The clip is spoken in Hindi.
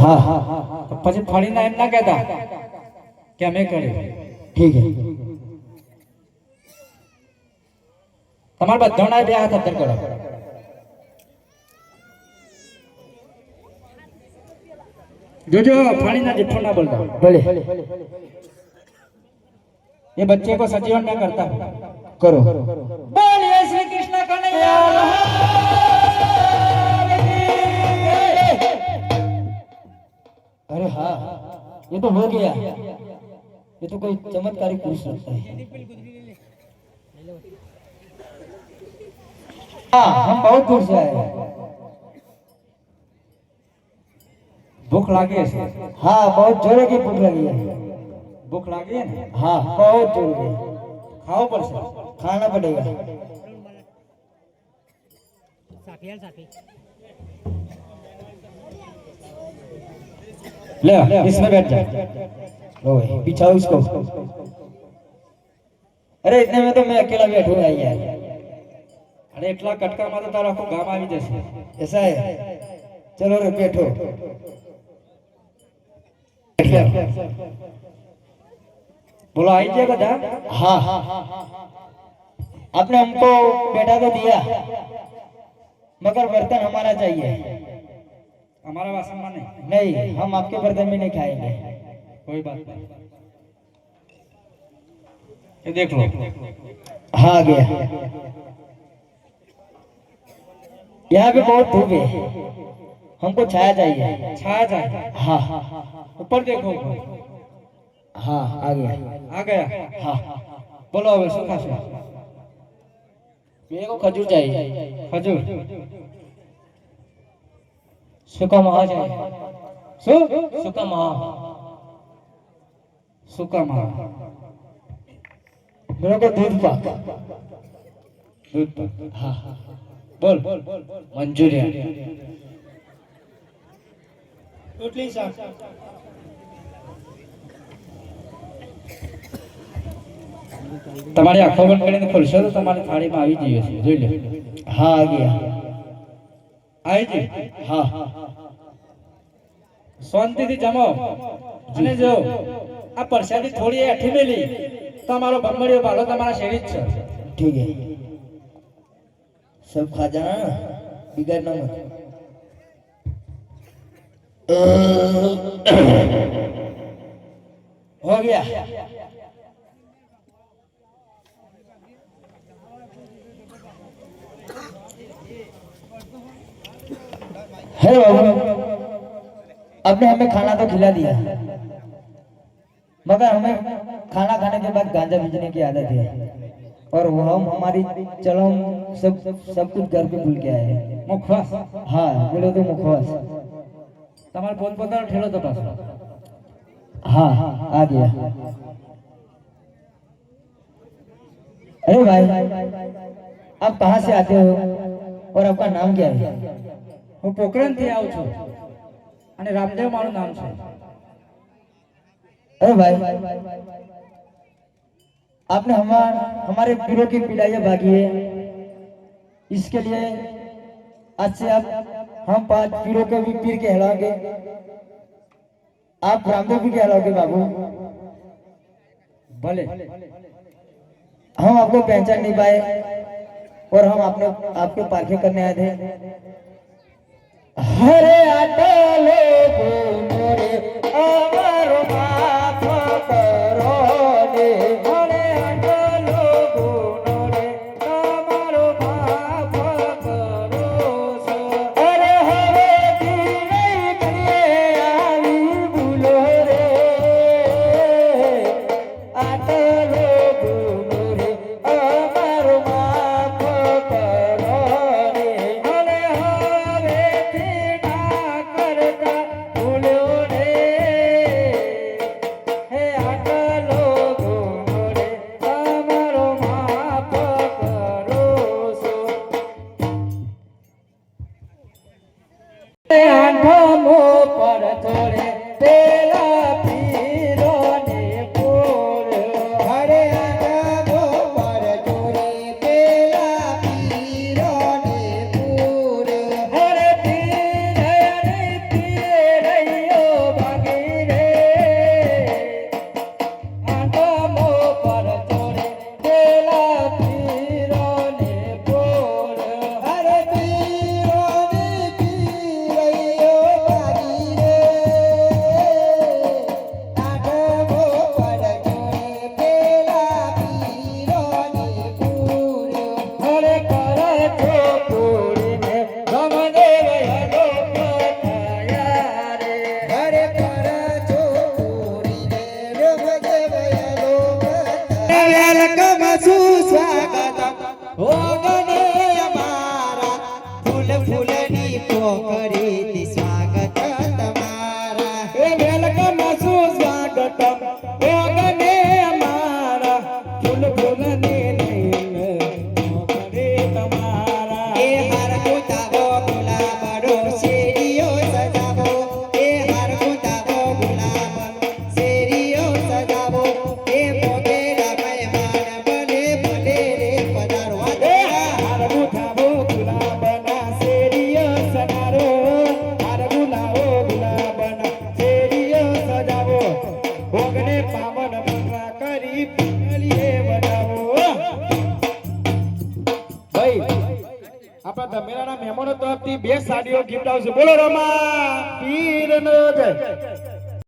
हाँ हाँ तो પછી ફળીના એમ ના કહેતા કે અમે કર્યું। ठीक है તમારા બધાના બે હાથ અંદર કરો। જોજો ફળીના જેઠો ના બોલતા। बोले ये बच्चे को सजीवन में करता हूँ। करो बोलिए श्री कृष्ण कन्हैया अरे हाँ ये तो हो गया ये तो कोई चमत्कारी पुरुष लगता है हाँ हम बहुत दूर से आए हैं भूख लागी है। हाँ बहुत जोरों की भूख लगी है भूख लागी है ना हाँ बहुत जोर की खाओ पर से खाना पड़ेगा ले इसमें बैठ जा। लो भाई बिछाओ इसको अरे इतने में तो मैं अकेला बैठूंगा ही यार अरे इतना कटका में तो तारा को गाम આવી જશે। ऐसा है चलो रे बैठो बोलो आई जाए बता। हाँ आपने हमको बैठा तो दिया मगर बर्तन हमारा चाहिए हमारा वासन में नहीं। नहीं हम आपके बर्तन में नहीं खाएंगे कोई बात नहीं। ये देख लो हाँ आ गया यहाँ पे बहुत धूप है हमको छाया चाहिए छाया जाए। हाँ ऊपर देखो हाँ आ गया आ गया। हाँ बोलो अब सुखा से मेरे को खजूर चाहिए खजूर सूखा महा चाहिए सूखा महा सूखा मार मेरे को दूध पा दूध पर। हाँ बोल मंचूरियन रोटली साग તમારી આંખો બંધ કરીને ખોલશો તો તમારી થાળીમાં આવી જઈએ છે જોઈ લે। हाँ आ गया આવી જઈ हाँ શાંતિથી જમો અને જો આ પરસાદી થોડી એઠી મેલી તમારો બંબડીઓ ભાલો તમારા શેરી જ છે। ठीक है सब खा जाना ना बिगड़ना मत हो गया हेलो आपने हमें खाना तो खिला दिया मगर हमें खाना खाने के बाद गांजा भेजने की आदत है और वो हम हमारी चलो हम सब कुछ घर पे भूल के आए हैं મુખવાસ हाँ बोलो तो मुखवास તમારો પોતપોતાનો ઠેલો તો પાછો। हाँ आ गया अरे भाई आप कहाँ से आते हो और आपका नाम क्या है હું પોખરણથી આવું છું અને રામદેવ મારું નામ છે। अरे भाई आपने हमारे पीरों की पिलाइयाँ भागी है इसके लिए आज से आप हम 5 पीरों के भी पीर कहलाओगे आप रामदेव भी कहलाओगे बाबू ભલે हम आपको पहचान नहीं पाए और हम आपके पार्के करने आए थे हरे आटा लोगो मोरे अमरो माफ करो ने हरे आटा लोगो मोरे अमरो माफ करो सो अरे हवे की नहीं करिए आवी भूलो रे आटा लोगो मोरे अमरो माफ करो ने हरे हवे की ना करता भूलो रे हे आटा लोगो मोरे अमरो माफ करो सो आंखों पर थोड़े तेला पीरो ने फूल हरे आंखों पर थोड़े तेला पीरो ने फूल हरे पीरे ने पीरे ભોગને પાવન મંગળા કરી પીંગલીએ બનાવો ભાઈ આપણા ધમેરાના મહેમાનો તરફથી 2 સાડીઓ ગિફ્ટ આવશે બોલો રમા પીરનો જય